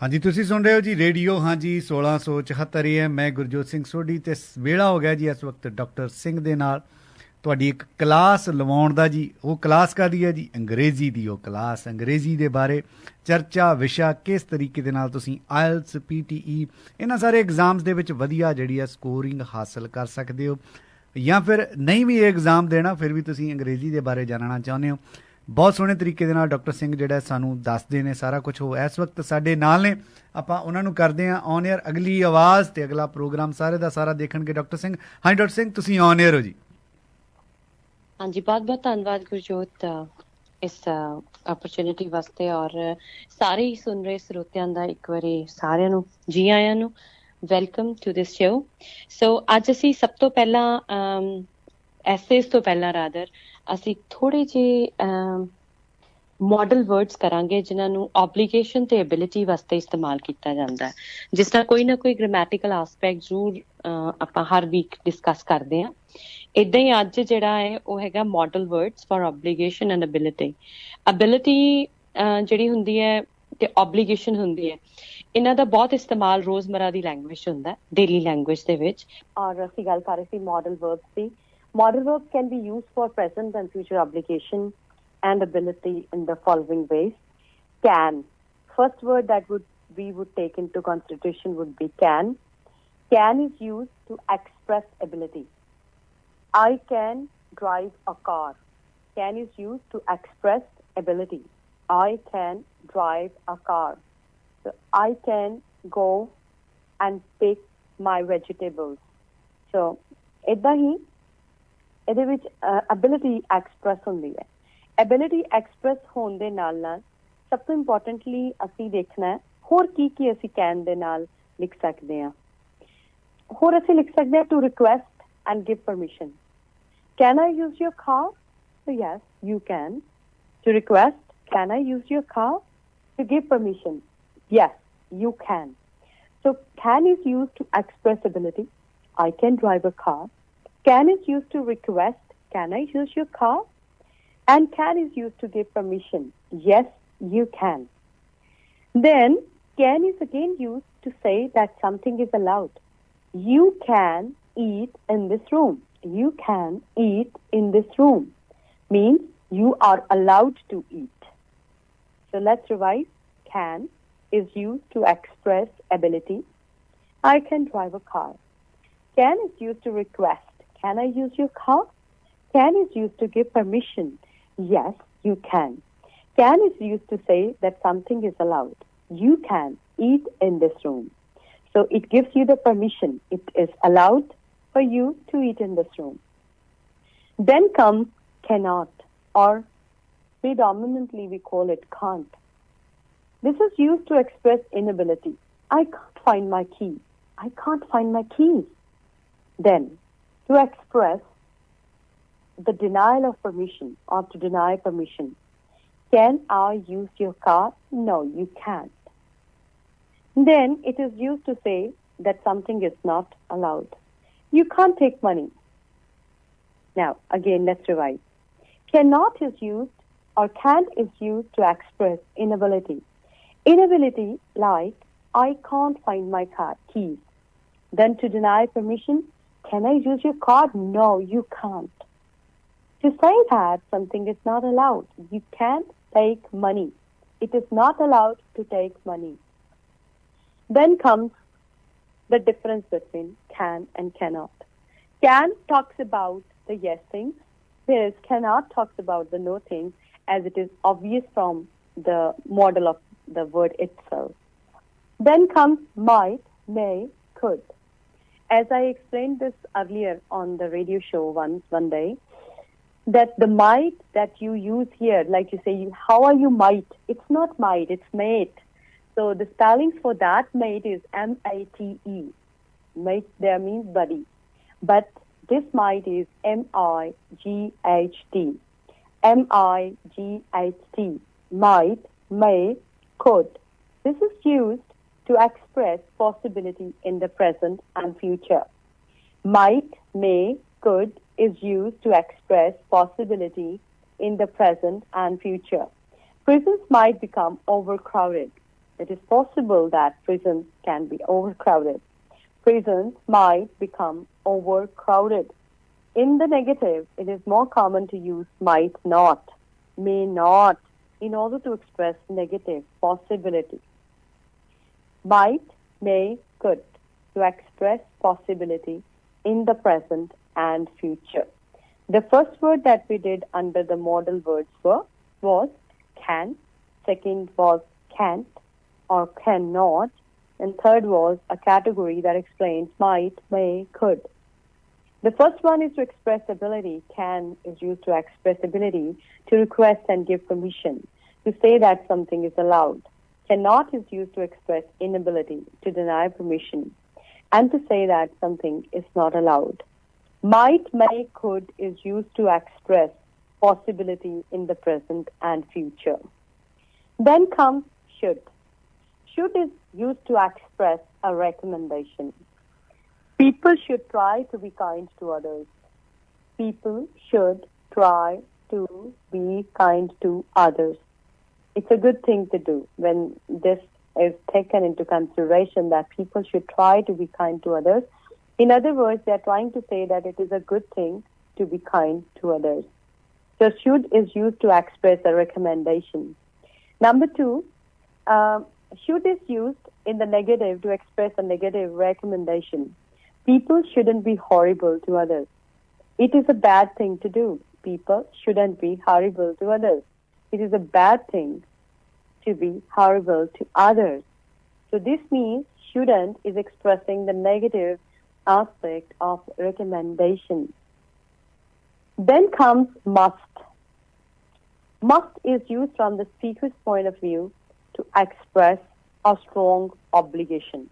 हाँ जी, तुसी सुन रहे हो जी रेडियो हांजी 1674 AM। मैं गुरजोत सिंह सोढ़ी ते वेला हो गया जी इस वक्त डॉक्टर सिंह दे नाल तुहाडी एक क्लास लवाउण दा जी। वो क्लास काहदी है जी? अंग्रेजी दी। वो क्लास अंग्रेजी दे बारे चर्चा विशा किस तरीके दे नाल तुसी आयल्स PTE इन्हां सारे एग्जाम्स दे विच वधिया जिहड़ी है स्कोरिंग हासिल कर सकदे हो, या फिर नहीं भी एग्जाम देना फिर भी तुसी अंग्रेजी दे बारे जानना चाਹੁੰਦੇ ਹੋ। बहुत सोहने तरीके ਦੇ ਨਾਲ ਡਾਕਟਰ ਸਿੰਘ ਜਿਹੜਾ ਸਾਨੂੰ ਦੱਸਦੇ ਨੇ ਸਾਰਾ ਕੁਝ। ਉਹ ਇਸ ਵਕਤ ਸਾਡੇ ਨਾਲ ਨੇ, ਆਪਾਂ ਉਹਨਾਂ ਨੂੰ ਕਰਦੇ ਹਾਂ ਔਨ 에ਅਰ ਅਗਲੀ ਆਵਾਜ਼ ਤੇ ਅਗਲਾ ਪ੍ਰੋਗਰਾਮ ਸਾਰੇ ਦਾ ਸਾਰਾ ਦੇਖਣਗੇ ਡਾਕਟਰ ਸਿੰਘ। ਹਾਂਜੀ ਡਾਕਟਰ ਸਿੰਘ, ਤੁਸੀਂ ਔਨ 에ਅਰ ਹੋ ਜੀ। ਹਾਂਜੀ, ਬਹੁਤ ਬਹੁਤ ਧੰਨਵਾਦ ਗੁਰਜੋਤ ਇਸ ਓਪਰਚੁਨਿਟੀ ਵਾਸਤੇ, ਔਰ ਸਾਰੇ ਹੀ ਸੁਣ ਰਹੇ ਸਰੋਤਿਆਂ ਦਾ ਇੱਕ ਵਾਰੀ ਸਾਰਿਆਂ ਨੂੰ ਜੀ ਆਇਆਂ ਨੂੰ ਵੈਲਕਮ ਟੂ ਦਿਸ ਸ਼ੋ। ਸੋ ਅੱਜ ਅਸੀਂ ਸਭ ਤੋਂ ਪਹਿਲਾਂ ਐਸੇਸ ਤੋਂ ਪਹਿਲਾਂ ਰਾਦਰ ਅਸੀਂ ਥੋੜ੍ਹੇ ਜਿਹੇ ਮਾਡਲ ਵਰਡਸ ਕਰਾਂਗੇ ਜਿਨ੍ਹਾਂ ਨੂੰ ਓਬਲੀਗੇਸ਼ਨ ਤੇ ਐਬਿਲਿਟੀ ਵਾਸਤੇ ਇਸਤੇਮਾਲ ਕੀਤਾ ਜਾਂਦਾ ਹੈ। ਜਿਸ ਤਰ੍ਹਾਂ ਕੋਈ ਨਾ ਕੋਈ ਗ੍ਰਾਮੈਟੀਕਲ ਆਸਪੈਕਟ ਜ਼ਰੂਰ ਆਪਾਂ ਹਰ ਵੀਕ ਡਿਸਕਸ ਕਰਦੇ ਹਾਂ, ਇੱਦਾਂ ਹੀ ਅੱਜ ਜਿਹੜਾ ਹੈ ਉਹ ਹੈਗਾ modal words for obligation and ability. Ability ਜਿਹੜੀ ਹੁੰਦੀ ਹੈ ਤੇ ਓਬਲੀਗੇਸ਼ਨ ਹੁੰਦੀ ਹੈ, ਇਹਨਾਂ ਦਾ ਬਹੁਤ ਇਸਤੇਮਾਲ ਰੋਜ਼ਮਰਾ ਦੀ ਲੈਂਗੁਏਜ ਹੁੰਦਾ, ਡੇਲੀ ਲੈਂਗੁਏਜ ਦੇ ਵਿੱਚ। ਔਰ ਅਸੀਂ ਗੱਲ ਕਰ ਰਹੇ ਸੀ model verbs the. Model verbs can be used for present and future obligation and ability in the following ways. Can. First word that we would take into consideration would be can. Can is used to express ability. I can drive a car. Can is used to express ability. I can drive a car. So I can go and pick my vegetables. So, ਏਦਾਂ ਹੀ ਇਹਦੇ ਵਿੱਚ ability express ਹੁੰਦੀ ਹੈ। Ability express ਹੋਣ ਦੇ ਨਾਲ ਨਾਲ ਸਭ ਤੋਂ ਇੰਪੋਰਟੈਂਟਲੀ ਅਸੀਂ ਦੇਖਣਾ ਹੈ ਹੋਰ ਕੀ ਕੀ ਅਸੀਂ ਕੈਨ ਦੇ ਨਾਲ ਲਿਖ ਸਕਦੇ ਹਾਂ। ਹੋਰ ਅਸੀਂ ਲਿਖ ਸਕਦੇ ਹਾਂ to request and give permission. Can I use your car? So yes you can. To request, can I use your car? To give permission, yes you can. So can is used to express ability. I can drive a car. Can is used to request, can I use your car? And can is used to give permission, yes, you can. Then can is again used to say that something is allowed. You can eat in this room. You can eat in this room means you are allowed to eat. So let's revise. Can is used to express ability. I can drive a car. Can is used to request. Can I use your car? Can is used to give permission. Yes, you can. Can is used to say that something is allowed. You can eat in this room. So it gives you the permission. It is allowed for you to eat in this room. Then comes cannot, or predominantly we call it can't. This is used to express inability. I can't find my key. I can't find my keys. Then, to express the denial of permission or to deny permission. Can I use your car? No, you can't. Then, it is used to say that something is not allowed. You can't take money. Now, again, let's revise. Cannot is used or can't is used to express inability. Inability like, I can't find my keys. Then, to deny permission, can I use your card? No, you can't. To say that something is not allowed, you can't take money. It is not allowed to take money. Then comes the difference between can and cannot. Can talks about the yes things, whereas cannot talks about the no things, as it is obvious from the model of the word itself. Then comes might, may, could. As I explained this earlier on the radio show one day, that the might that you use here, like you say, how are you might? It's not might, it's mate. So the spellings for that mate is M-A-T-E. Mate there means buddy. But this might is M-I-G-H-T. M-I-G-H-T. Might, may, could. This is used to express possibility in the present and future. Might, may, could is used to express possibility in the present and future. Prisons might become overcrowded. It is possible that prisons can be overcrowded. Prisons might become overcrowded. In the negative, it is more common to use might not, may not, in order to express negative possibility. Might, may, could, to express possibility in the present and future. The first word that we did under the model words was can, second was can't or cannot, and third was a category that explains might, may, could. The first one is to express ability. Can is used to express ability, to request and give permission, to say that something is allowed. Cannot is used to express inability, to deny permission, and to say that something is not allowed. Might, may, could is used to express possibility in the present and future. Then comes should. Should is used to express a recommendation. People should try to be kind to others. People should try to be kind to others. It's a good thing to do when this is taken into consideration, that people should try to be kind to others. In other words, they are trying to say that it is a good thing to be kind to others. So should is used to express a recommendation. Number two, should is used in the negative to express a negative recommendation. People shouldn't be horrible to others. It is a bad thing to do. People shouldn't be horrible to others. It is a bad thing to be horrible to others. So this means shouldn't is expressing the negative aspect of recommendation. Then comes must. Must is used from the speaker's point of view to express a strong obligation.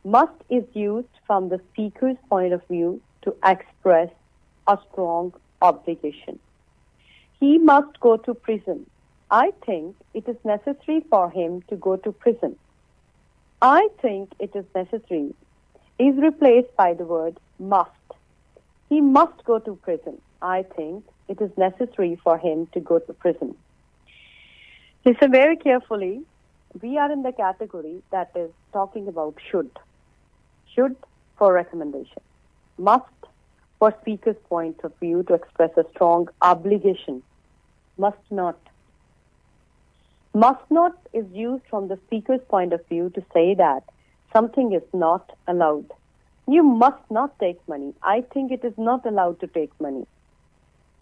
Must is used from the speaker's point of view to express a strong obligation. He must go to prison. I think it is necessary for him to go to prison. I think it is necessary is replaced by the word must. He must go to prison. I think it is necessary for him to go to prison. Listen very carefully. We are in the category that is talking about should. Should for recommendation. Must for speaker's point of view to express a strong obligation. Must not. Must not is used from the speaker's point of view to say that something is not allowed. You must not take money. I think it is not allowed to take money.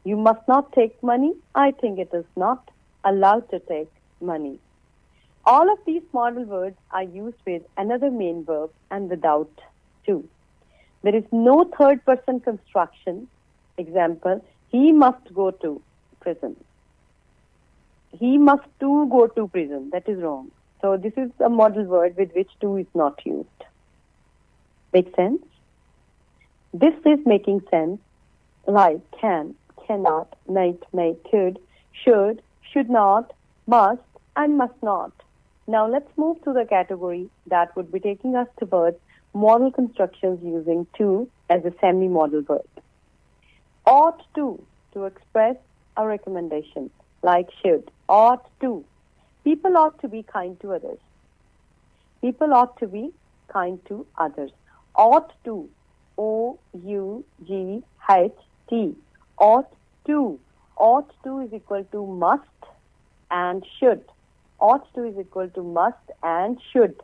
You must not take money. I think it is not allowed to take money. All of these model words are used with another main verb and without to. There is no third person construction. Example, he must go to prison. He must to go to prison. That is wrong. So this is a model word with which to is not used. Make sense? This is making sense like can, cannot, might, may, could, should, should not, must, and must not. Now let's move to the category that would be taking us towards model constructions using to as a semi-modal verb. Ought to express a recommendation, like should. Ought to. People ought to be kind to others. People ought to be kind to others. Ought to. O-U-G-H-T. Ought to. Ought to is equal to must and should. Ought to is equal to must and should.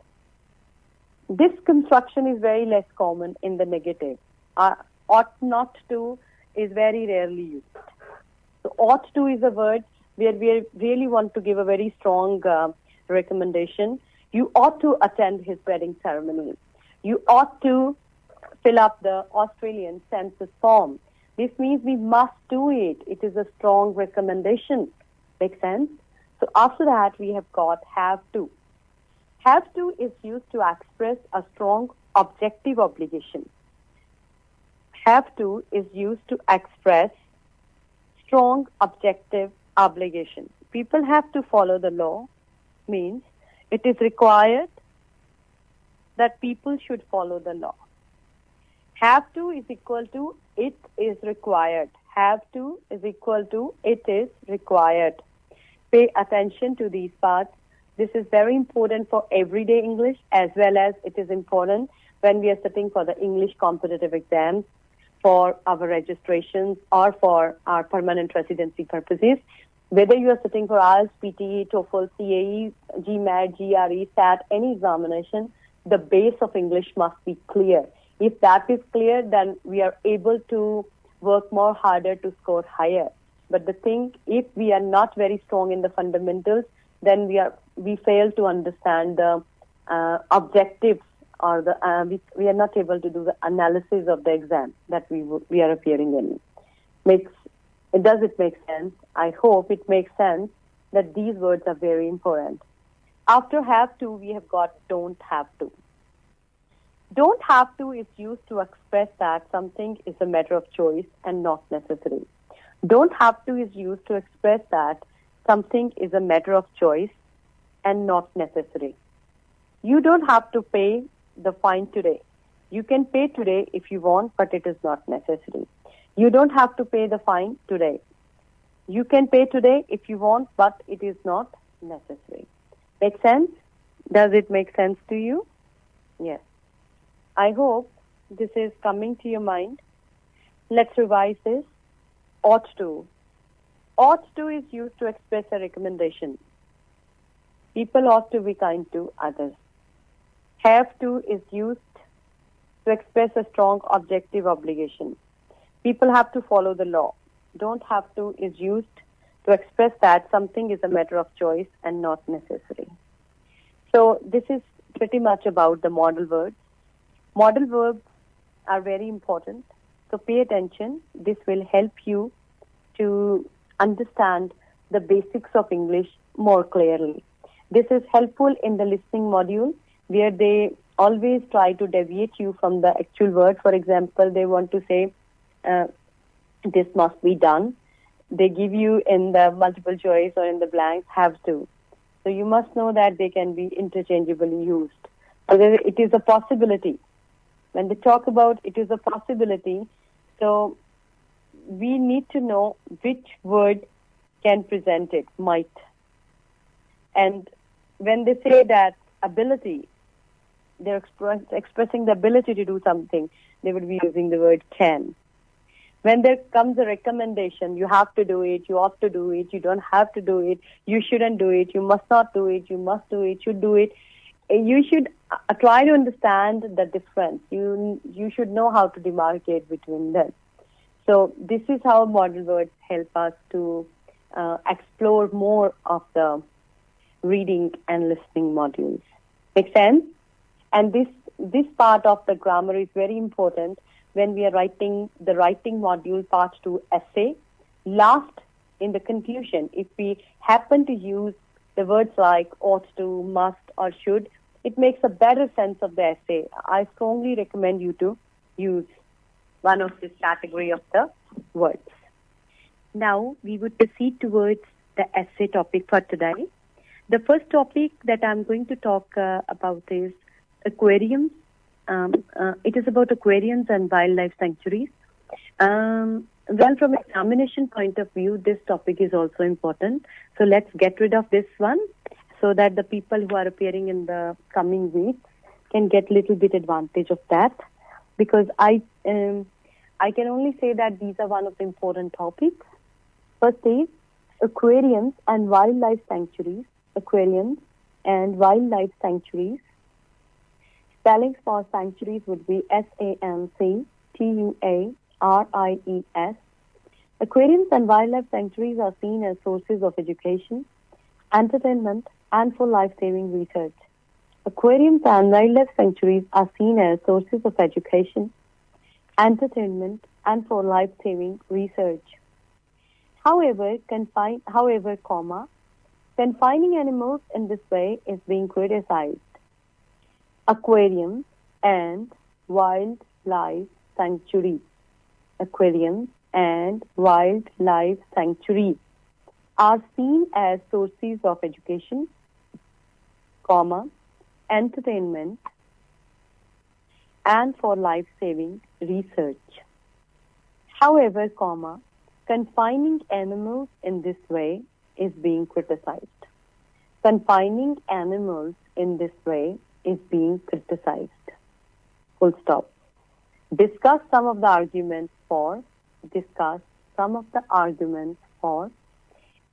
This construction is very less common in the negative. Ought not to is very rarely used. So ought to is a word where we really want to give a very strong recommendation. You ought to attend his wedding ceremony. You ought to fill up the Australian census form. This means we must do it. It is a strong recommendation. Make sense? So after that, we have got have to. Have to is used to express a strong objective obligation. Have to is used to express strong objective obligation. People have to follow the law, means it is required that people should follow the law. Have to is equal to it is required. Have to is equal to it is required. Pay attention to these parts. This is very important for everyday English, as well as it is important when we are sitting for the English competitive exams, for our registrations, or for our permanent residency purposes. Whether you are sitting for IELTS, PTE, TOEFL, CAE, GMAT, GRE, SAT, any examination, the base of English must be clear. If that is clear, then we are able to work more harder to score higher. But the thing, if we are not very strong in the fundamentals, then we fail to understand the objectives, or we are not able to do the analysis of the exam that we are appearing in. Does it make sense? I hope it makes sense that these words are very important. After have to, we have got don't have to. Don't have to is used to express that something is a matter of choice and not necessary. Don't have to is used to express that something is a matter of choice and not necessary. You don't have to pay the fine today. You can pay today if you want, but it is not necessary. You don't have to pay the fine today. You can pay today if you want, but it is not necessary. Make sense? Does it make sense to you? Yes. I hope this is coming to your mind. Let's revise this. Ought to. Ought to is used to express a recommendation. People ought to be kind to others. Have to is used to express a strong objective obligation. People have to follow the law. Don't have to is used to express that something is a matter of choice and not necessary. So this is pretty much about the modal words. Modal verbs are very important. So pay attention. This will help you to understand the basics of English more clearly. This is helpful in the listening module, where they always try to deviate you from the actual word. For example, they want to say, this must be done. They give you in the multiple choice or in the blanks, have to. So you must know that they can be interchangeably used. So it is a possibility. When they talk about it is a possibility, so we need to know which word can present it, might. And when they say that ability, they're expressing the ability to do something, they would be using the word can. When there comes a recommendation, you have to do it, you ought to do it, you don't have to do it, you shouldn't do it, you must not do it, you must do it, should do it. You should try to understand the difference. You should know how to demarcate between them. So this is how modal words help us to explore more of the reading and listening modules. Make sense? And this part of the grammar is very important when we are writing the writing module part 2 essay. Last, in the conclusion, if we happen to use the words like ought to, must, or should, it makes a better sense of the essay. I strongly recommend you to use one of this category of the words. Now, we would proceed towards the essay topic for today. The first topic that I'm going to talk about is aquariums. It is about aquariums and wildlife sanctuaries. Well, from examination point of view, this topic is also important. So let's get rid of this one so that the people who are appearing in the coming weeks can get little bit advantage of that. Because I can only say that these are one of the important topics. First is aquariums and wildlife sanctuaries. Aquariums and wildlife sanctuaries. Spellings for sanctuaries would be SANCTUARIES. Aquariums and wildlife sanctuaries are seen as sources of education, entertainment, and for life-saving research. Aquariums and wildlife sanctuaries are seen as sources of education, entertainment, and for life-saving research. However, confining animals in this way is being criticized. Aquariums and wildlife sanctuaries. Aquariums and wildlife sanctuaries are seen as sources of education, entertainment, and for life-saving research. However, confining animals in this way is being criticized. Confining animals in this way is being criticized. Full stop. Discuss some of the arguments for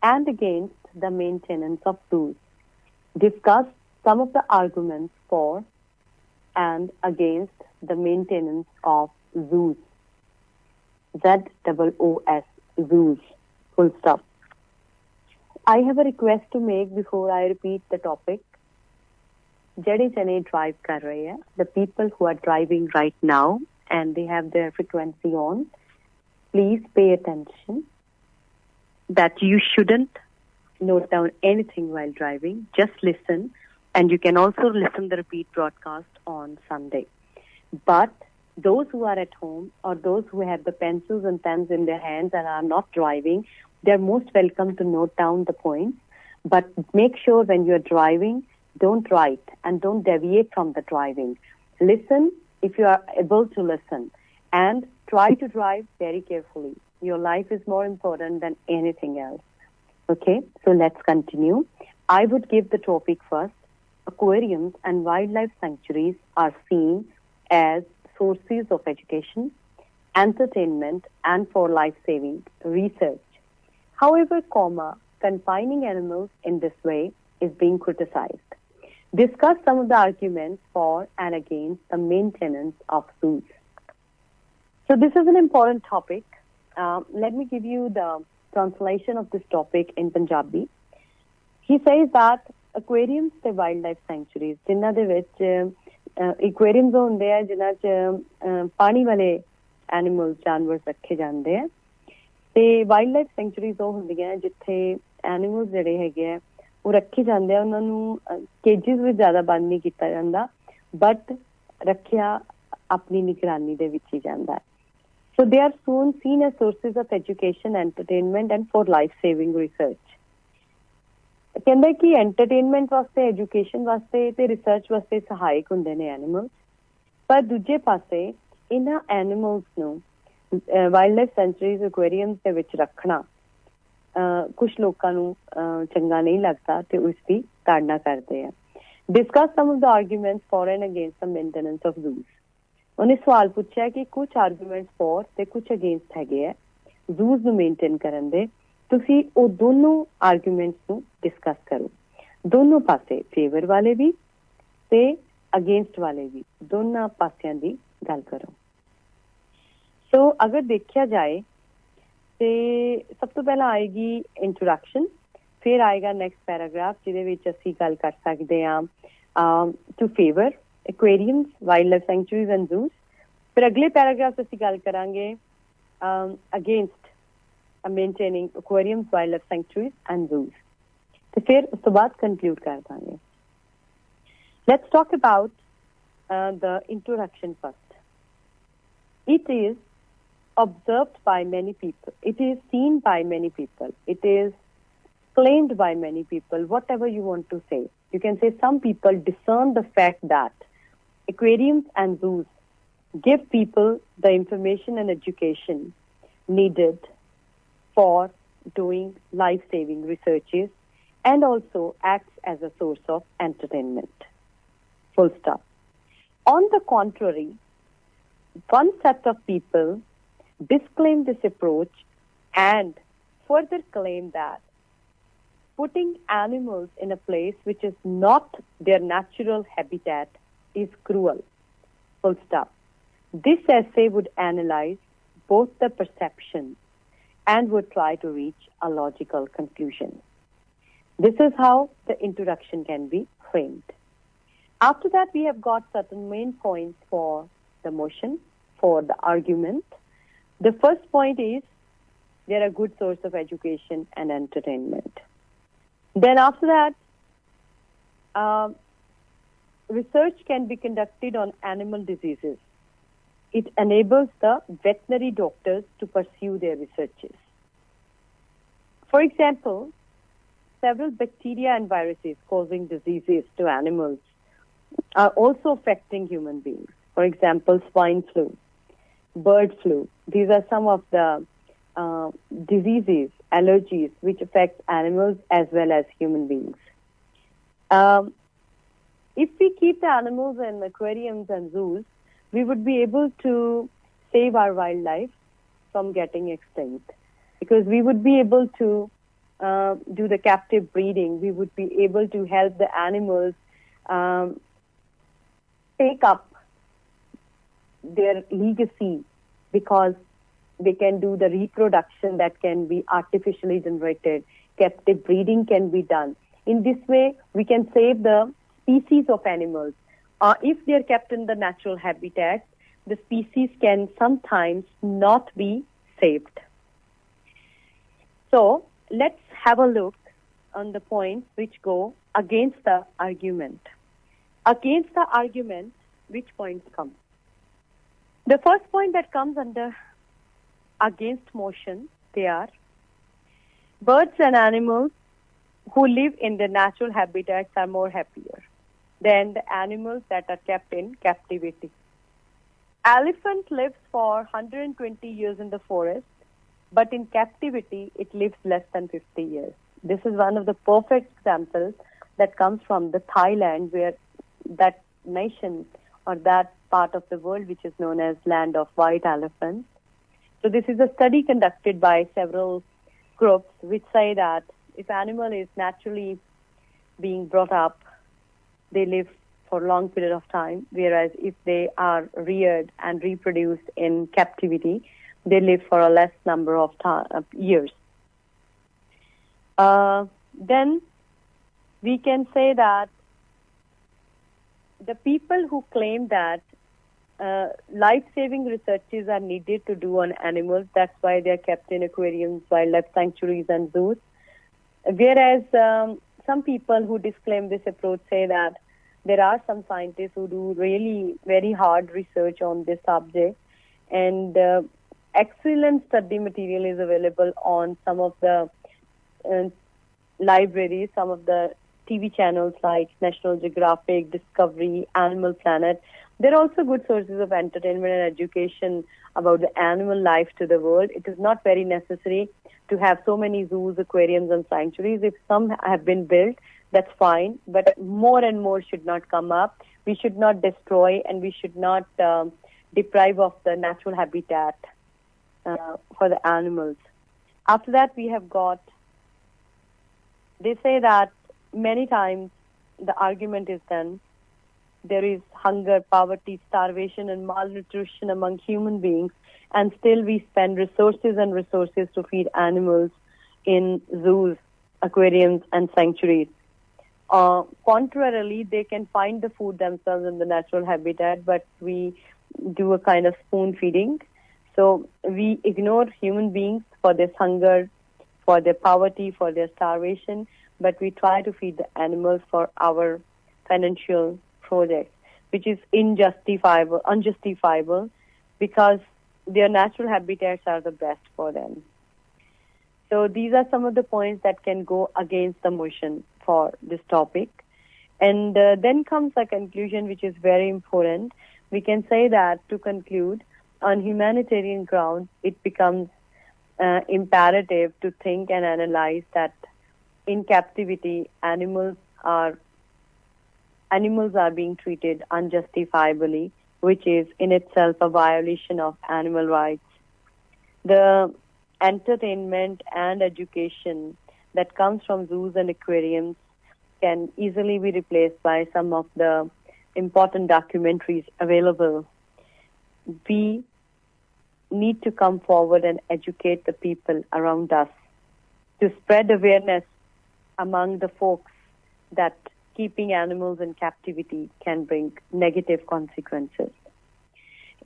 and against the maintenance of zoos. Discuss some of the arguments for and against the maintenance of zoos. ZOOS, zoos. Full stop. I have a request to make before I repeat the topic. Jade jane drive kar rahe hai. The people who are driving right now and they have their frequency on, please pay attention that you shouldn't note down anything while driving. Just listen, and you can also listen the repeat broadcast on Sunday. But those who are at home or those who have the pencils and pens in their hands and are not driving, they are most welcome to note down the points. But make sure when you are driving, don't write and don't deviate from the driving. Listen if you are able to listen, and try to drive very carefully. Your life is more important than anything else. Okay, so let's continue. I would give the topic first. Aquariums and wildlife sanctuaries are seen as sources of education, entertainment, and for life-saving research. However, confining animals in this way is being criticized. Discuss some of the arguments for and against the maintenance of zoos. So this is an important topic. Let me give you the translation of this topic in Punjabi. He says that aquariums and wildlife sanctuaries, जिन्हां दे विच aquariums होंदे हैं जिन्हां च पानी वाले animals जानवर रखे जाते हैं ते wildlife sanctuaries ਉਹ ਹੁੰਦੀਆਂ ਜਿੱਥੇ animals ਜਿਹੜੇ ਹੈਗੇ ਆ ਉਹ ਰੱਖੇ ਜਾਂਦੇ ਆ ਉਹਨਾਂ ਨੂੰ cages ਵਿੱਚ ਜ਼ਿਆਦਾ ਬੰਦ ਨਹੀਂ ਕੀਤਾ ਜਾਂਦਾ but ਰੱਖਿਆ ਆਪਣੀ ਨਿਗਰਾਨੀ ਦੇ ਵਿੱਚ ਹੀ ਜਾਂਦਾ ਹੈ. So they are soon seen as sources of education, entertainment and for life-saving research. ਕਹਿੰਦੇ ਕਿ entertainment ਵਾਸਤੇ, education ਵਾਸਤੇ ਤੇ research ਵਾਸਤੇ ਸਹਾਇਕ ਹੁੰਦੇ ਨੇ animals. ਪਰ ਦੂਜੇ ਪਾਸੇ ਇਹਨਾਂ animals ਨੂੰ wildlife sanctuaries, aquariums ਦੇ ਵਿੱਚ ਰੱਖਣਾ ਕੁਝ ਲੋਕਾਂ ਨੂੰ ਚੰਗਾ ਨਹੀਂ ਲੱਗਦਾ ਤੇ ਉਸ ਦੀ ਤਾੜਨਾ ਕਰਦੇ ਆ. Discuss some of the arguments for and against the maintenance of zoos. ਉਹਨੇ ਸਵਾਲ ਪੁੱਛਿਆ ਕਿ ਕੁਝ ਆਰਗੂਮੈਂਟਸ ਫੋਰ ਤੇ ਕੁਝ ਅਗੇਂਸਟ ਹੈਗੇ ਆ ਜ਼ੂਜ਼ ਨੂੰ ਮੇਨਟੇਨ ਕਰਨ ਦੇ. ਤੁਸੀਂ ਉਹ ਦੋਨੋਂ ਆਰਗੂਮੈਂਟਸ ਨੂੰ ਡਿਸਕਸ ਕਰੋ, ਦੋਨੋਂ ਪਾਸੇ, ਫੇਵਰ ਵਾਲੇ ਵੀ ਤੇ ਅਗੇਂਸਟ ਵਾਲੇ ਵੀ, ਦੋਨਾਂ ਪਾਸਿਆਂ ਦੀ ਗੱਲ ਕਰੋ. ਸੋ ਅਗਰ ਦੇਖਿਆ ਜਾਏ ਤੇ ਸਭ ਤੋਂ ਪਹਿਲਾਂ ਆਏਗੀ ਇੰਟਰੋਡਕਸ਼ਨ, ਫਿਰ ਆਏਗਾ ਨੈਕਸਟ ਪੈਰਾਗ੍ਰਾਫ ਜਿਹਦੇ ਵਿੱਚ ਅਸੀਂ ਗੱਲ ਕਰ ਸਕਦੇ ਹਾਂ to favour aquariums, wildlife sanctuaries and zoos. ਫਿਰ ਅਗਲੇ ਪੈਰਾਗ੍ਰਾਫ ਅਸੀਂ ਗੱਲ ਕਰਾਂਗੇ against maintaining aquariums, wildlife sanctuaries and zoos. ਤੇ ਫਿਰ ਉਸ ਤੋਂ ਬਾਅਦ conclude ਕਰ ਦਾਂਗੇ. Let's talk about the introduction first. It is observed by many people. It is seen by many people. It is claimed by many people, whatever you want to say. You can say some people discern the fact that aquariums and zoos give people the information and education needed for doing life-saving researches and also acts as a source of entertainment. Full stop. On the contrary, one set of people disclaim this approach and further claim that putting animals in a place which is not their natural habitat is cruel. Full stop. This essay would analyze both the perceptions and would try to reach a logical conclusion. This is how the introduction can be framed. After that, we have got certain main points for the motion, for the argument. The first point is they are a good source of education and entertainment. Then after that, research can be conducted on animal diseases. It enables the veterinary doctors to pursue their researches. For example, several bacteria and viruses causing diseases to animals are also affecting human beings. For example, swine flu, bird flu. These are some of the diseases, allergies, which affect animals as well as human beings. If we keep the animals in aquariums and zoos, we would be able to save our wildlife from getting extinct, because we would be able to do the captive breeding. We would be able to help the animals take up their legacy, because they can do the reproduction that can be artificially generated. Captive breeding can be done. In this way, we can save the species of animals. If they are kept in the natural habitat, the species can sometimes not be saved. So, let's have a look on the points which go against the argument. Against the argument, which points come? The first point that comes under against motion, they are birds and animals who live in their natural habitats are more happier than the animals that are kept in captivity. Elephant lives for 120 years in the forest, but in captivity it lives less than 50 years. This is one of the perfect examples that comes from the Thailand, where that nation or that part of the world which is known as land of white elephants. So this is a study conducted by several groups which say that if animal is naturally being brought up, they live for a long period of time, whereas if they are reared and reproduced in captivity, they live for a less number of years. Then we can say that the people who claim that life-saving researches are needed to do on animals, that's why they are kept in aquariums, wildlife sanctuaries and zoos. Whereas some people who disclaim this approach say that there are some scientists who do really very hard research on this subject, and excellent study material is available on some of the libraries, some of the TV channels like National Geographic, Discovery, Animal Planet. They're also good sources of entertainment and education about the animal life to the world. It is not very necessary to have so many zoos, aquariums, and sanctuaries. If some have been built, that's fine, but more and more should not come up. We should not destroy, and we should not deprive of the natural habitat for the animals. After that, we have got, they say that many times the argument is done, there is hunger, poverty, starvation, and malnutrition among human beings, and still we spend resources and resources to feed animals in zoos, aquariums, and sanctuaries. Contrarily, they can find the food themselves in the natural habitat, but we do a kind of spoon feeding. So we ignore human beings for this hunger, for their poverty, for their starvation, but we try to feed the animals for our financial projects, which is unjustifiable, because their natural habitats are the best for them. So these are some of the points that can go against the motion for this topic. And then comes a conclusion which is very important. We can say that, to conclude, on humanitarian grounds, it becomes imperative to think and analyze that in captivity, animals are being treated unjustifiably, which is in itself a violation of animal rights. The entertainment and education that comes from zoos and aquariums can easily be replaced by some of the important documentaries available. We need to come forward and educate the people around us to spread awareness among the folks that keeping animals in captivity can bring negative consequences.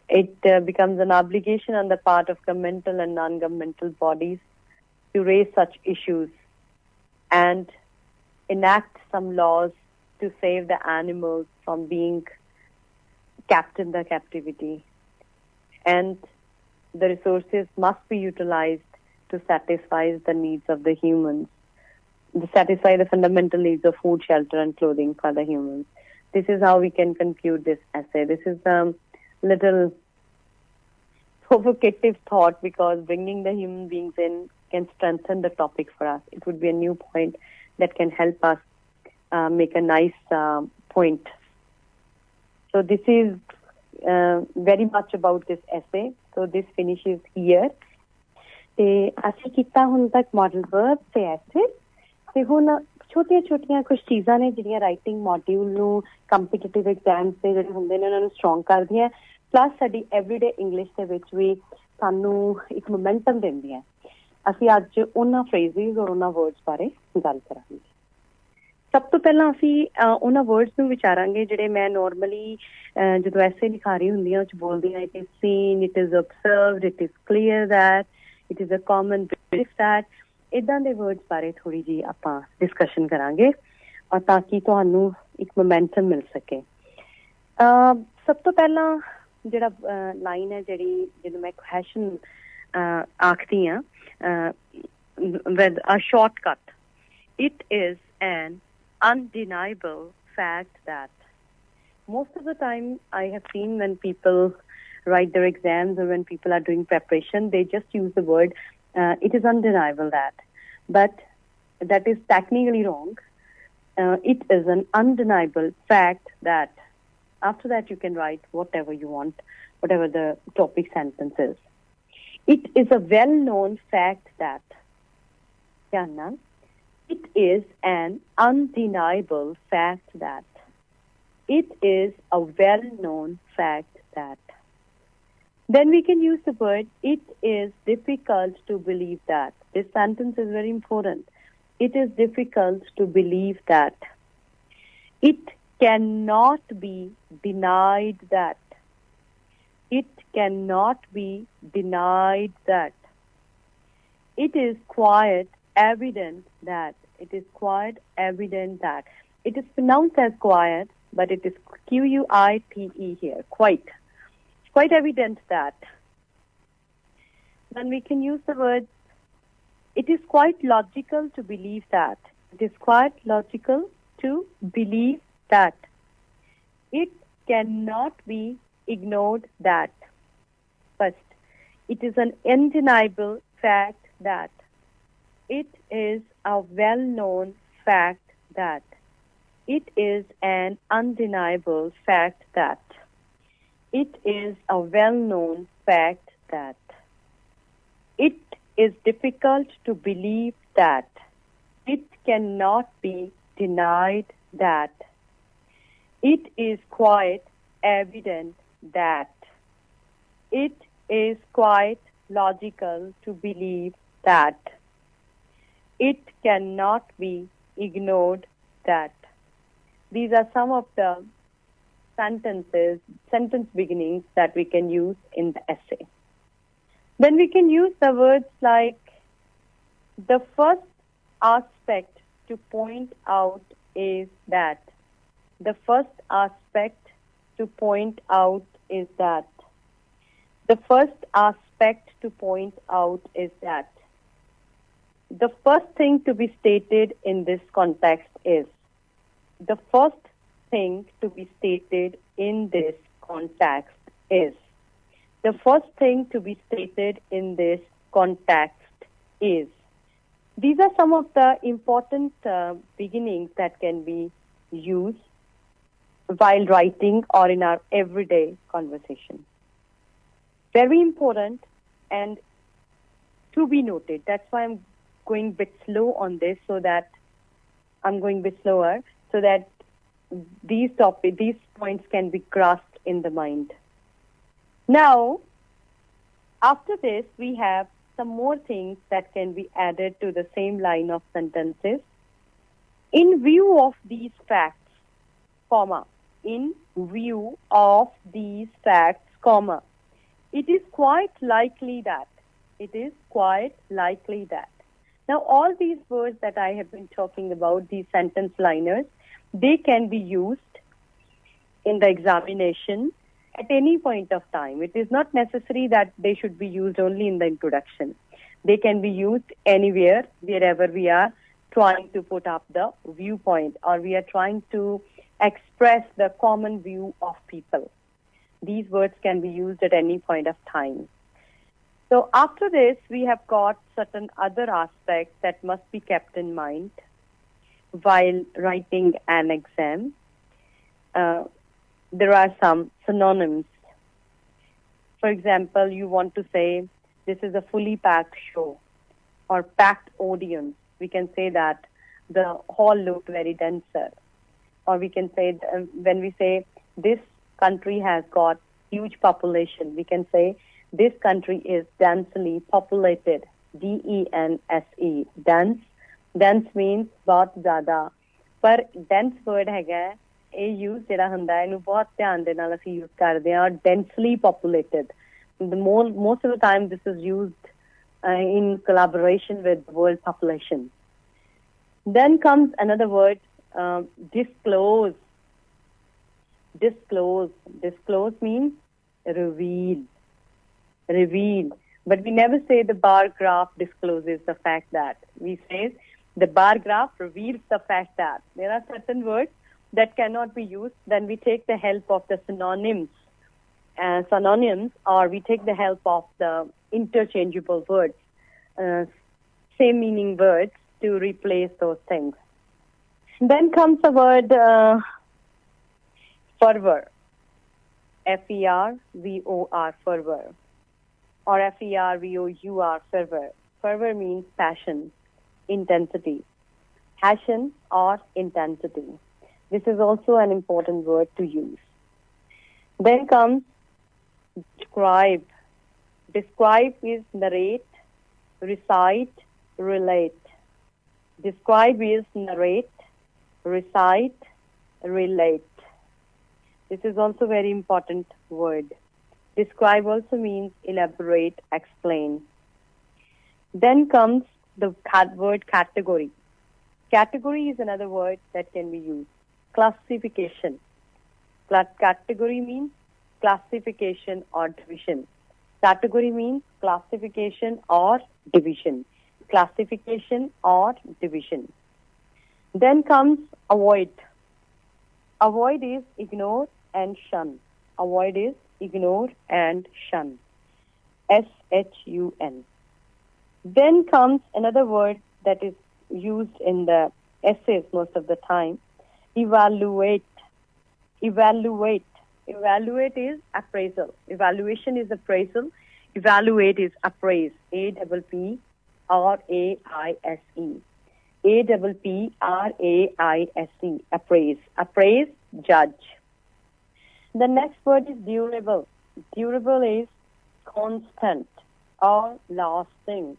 It becomes an obligation on the part of governmental and non-governmental bodies to raise such issues and enact some laws to save the animals from being kept in the captivity. And the resources must be utilized to satisfy the needs of the humans, to satisfy the fundamental needs of food, shelter, and clothing for the humans. This is how we can conclude this essay. This is a little provocative thought, because bringing the human beings in can strengthen the topic for us. It would be a new point that can help us make a nice point. So this is very much about this essay. So this finishes here. ਤੇ ਅਸੀਂ ਕੀਤਾ ਹੁਣ ਤੱਕ model verb ਤੇ ਐਸੇ ਤੇ ਹੁਣ ਛੋਟੀਆਂ ਕੁਝ ਚੀਜ਼ਾਂ ਨੇ ਜਿਹੜੀਆਂ ਰਾਈਟਿੰਗ ਮੋਡਿਊਲ ਨੂੰ ਕੰਪੀਟੀਟਿਵ ਐਗਜ਼ਾਮਸ ਤੇ ਜਿਹੜੇ ਹੁੰਦੇ ਨੇ ਉਹਨਾਂ ਨੂੰ ਸਟਰੋਂਗ ਕਰਦੀਆਂ, ਪਲੱਸ ਸਾਡੀ ਐਵਰੀਡੇ ਇੰਗਲਿਸ਼ ਦੇ ਵਿੱਚ ਵੀ ਸਾਨੂੰ ਇੱਕ ਮੋਮੈਂਟਮ ਦਿੰਦੀਆਂ। ਅਸੀਂ ਅੱਜ ਉਹਨਾਂ ਫਰੇਜ਼ਿਸ ਔਰ ਉਹਨਾਂ ਵਰਡਸ ਬਾਰੇ ਗੱਲ ਕਰਾਂਗੇ। ਸਭ ਤੋਂ ਪਹਿਲਾਂ ਅਸੀਂ ਉਹਨਾਂ ਵਰਡਸ ਨੂੰ ਵਿਚਾਰਾਂਗੇ ਜਿਹੜੇ ਮੈਂ ਨੋਰਮਲੀ ਜਦੋਂ ਐਸੇ ਲਿਖਾ ਰਹੀ ਹੁੰਦੀ ਹਾਂ ਉਹ 'ਚ ਬੋਲਦੀ ਹਾਂ। It is seen, it is observed, it is clear that, it is a common belief that, ਇੱਦਾਂ ਦੇ ਵਰਡਸ ਬਾਰੇ ਥੋੜ੍ਹੀ ਜਿਹੀ ਆਪਾਂ ਡਿਸਕਸ਼ਨ ਕਰਾਂਗੇ ਔਰ ਤਾਂ ਕਿ ਤੁਹਾਨੂੰ ਇੱਕ ਮੋਮੈਂਟਮ ਮਿਲ ਸਕੇ। ਸਭ ਤੋਂ ਪਹਿਲਾਂ ਜਿਹੜਾ ਲਾਈਨ ਹੈ ਜਿਹਨੂੰ ਮੈਂ ਕੁਐਸਚਨ ਆਖਦੀ ਹਾਂ with a shortcut, it is an undeniable fact that most of the time I have seen when people write their exams or when people are doing preparation, they just use the word it is undeniable that, but that is technically wrong. It is an undeniable fact that. After that you can write whatever you want, whatever the topic sentence is. It is a well-known fact that. It is an undeniable fact that. It is a well-known fact that. Then we can use the word it is difficult to believe that. This sentence is very important. It is difficult to believe that. It cannot be denied that. It cannot be denied that. It is quite evident that. It is quite evident that. It is pronounced as quiet, but it is Q-U-I-T-E here. Quite. It's quite evident that. Then we can use the word, it is quite logical to believe that. It is quite logical to believe that. It cannot be ignored that. First, it is an undeniable fact that. It is a well-known fact that. It is an undeniable fact that. It is a well-known fact that. It is difficult to believe that. It cannot be denied that. It is quite evident that. It is quite logical to believe that. It cannot be ignored that. These are some of the sentence beginnings that we can use in the essay. Then we can use the words like the first aspect to point out is that. The first aspect to point out is that. The first aspect to point out is that. The first thing to be stated in this context is. The first thing to be stated in this context is. The first thing to be stated in this context is. These are some of the important beginnings that can be used while writing or in our everyday conversation. Very important and to be noted. That's why I'm going a bit slow on this, so that I'm going a bit slower so that these points can be grasped in the mind. Now, after this, we have some more things that can be added to the same line of sentences. In view of these facts, comma, in view of these facts, comma, it is quite likely that. It is quite likely that. Now, all these words that I have been talking about, these sentence liners, they can be used in the examination at any point of time. It is not necessary that they should be used only in the introduction. They can be used anywhere, wherever we are trying to put up the viewpoint or we are trying to express the common view of people. These words can be used at any point of time. So after this, we have got certain other aspects that must be kept in mind. while writing an exam. There are some synonyms. For example, you want to say, this is a fully packed show or packed audience. We can say that the hall looked very denser. Or we can say, when we say, this country has got huge population, we can say, this country is densely populated. D-E-N-S-E. Dense. Dense means बहुत ज़्यादा. पर dense word हैगा ये use जेड़ा हुंदा है इनू बहुत ध्यान दे नाल असी use करदे हां और densely populated. Most of the time this is used in collaboration with the word population. Then comes another word, disclose. Disclose. Disclose means reveal. Reveal. But we never say the bar graph discloses the fact that. We say the bar graph reveals the fact that. There are certain words that cannot be used. Then we take the help of the synonyms. Synonyms, or we take the help of the interchangeable words, same meaning words, to replace those things. Then comes the word fervor. F-E-R-V-O-R, fervor. Or F-E-R-V-O-U-R, fervor. Fervor means passion, intensity. Passion or intensity. This is also an important word to use. Then comes describe. Describe is narrate, recite, relate. Describe is narrate, recite, relate. This is also a very important word. Describe also means elaborate, explain. Then comes the word category. Category is another word that can be used. Classification. Category means classification or division. Category means classification or division. Classification or division. Then comes avoid. Avoid is ignore and shun. Avoid is ignore and shun. S-H-U-N. Then comes another word that is used in the essays most of the time. Evaluate. Evaluate. Evaluate is appraisal. Evaluation is appraisal. Evaluate is appraise. A-P-P-R-A-I-S-E. A-P-P-R-A-I-S-E. Appraise. Appraise, judge. The next word is durable. Durable is constant or lasting.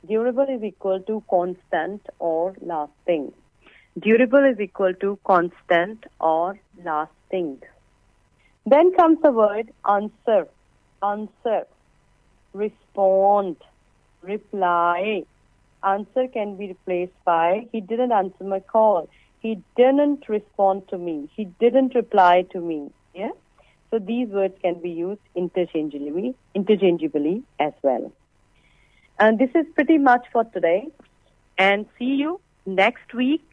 Durable is equal to constant or lasting. Durable is equal to constant or lasting. Then comes the word answer. Answer. Respond. Reply. Answer can be replaced by, he didn't answer my call. He didn't respond to me. He didn't reply to me. Yeah? So these words can be used interchangeably as well. And this is pretty much for today. And see you next week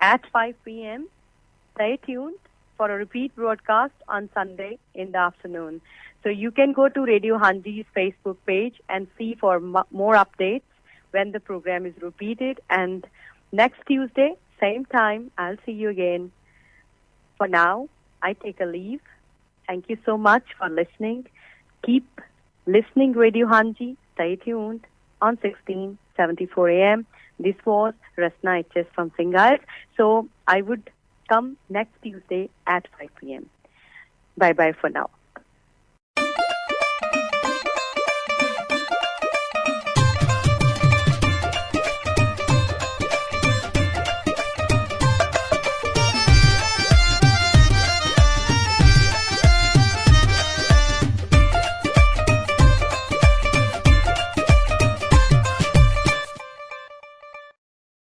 at 5 p.m. Stay tuned for a repeat broadcast on Sunday in the afternoon. So you can go to Radio Haanji's Facebook page and see for more updates when the program is repeated. And next Tuesday, same time, I'll see you again. For now, I take a leave. Thank you so much for listening. Keep listening Radio Haanji. Stay tuned on 1674 AM. This was Rasna Ji from Singh IELTS. So I would come next Tuesday at 5 p.m. Bye-bye for now.